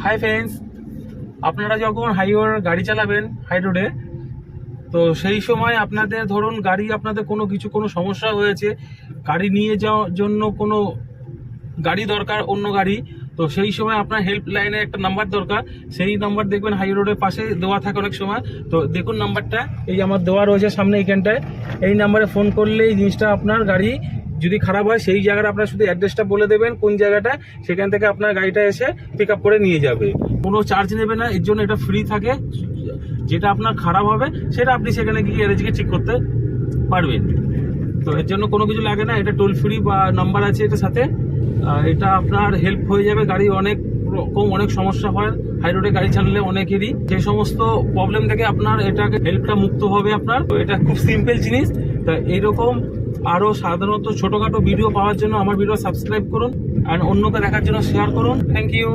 Hi friends, আপনারা যখন highway গাড়ি চালাবেন হাই রোডে, তো সেই সময় আপনাদের ধরুন গাড়ি আপনাদের কোনো সমস্যা হয়েছে, গাড়ি নিয়ে যাওয়ার জন্য কোনো গাড়ি দরকার, অন্য গাড়ি, তো সেই সময় আপনার হেল্প লাইনে একটা নাম্বার দরকার। সেই নাম্বার দেখবেন হাই রোডের পাশে দেওয়া থাকে অনেক সময়। তো দেখুন নাম্বারটা এই আমার দেওয়া রয়েছে সামনে এইখানটায়। এই নাম্বারে ফোন করলে এই জিনিসটা আপনার গাড়ি যদি খারাপ হয় সেই জায়গাটা আপনার শুধু অ্যাড্রেসটা বলে দেবেন কোন জায়গাটা, সেখান থেকে আপনার গাড়িটা এসে পিক আপ করে নিয়ে যাবে। কোনো চার্জ নেবে না, এর জন্য এটা ফ্রি থাকে। যেটা আপনার খারাপ হবে সেটা আপনি সেখানে গিয়ে গ্যারেজে ঠিক করতে পারবেন। তো এর জন্য কোনো কিছু লাগে না, এটা টোল ফ্রি বা নাম্বার আছে এটার সাথে। এটা আপনার হেল্প হয়ে যাবে। গাড়ি অনেক সমস্যা হয় হাই রোডে গাড়ি চালালে অনেকেরই, সেই সমস্ত প্রবলেম থেকে আপনার এটাকে হেল্পটা মুক্ত হবে আপনার। তো এটা খুব সিম্পল জিনিস। তা এইরকম আরও সাধারণত ছোটোখাটো ভিডিও পাওয়ার জন্য আমার ভিডিও সাবস্ক্রাইব করুন, আর অন্যকে দেখার জন্য শেয়ার করুন। Thank you.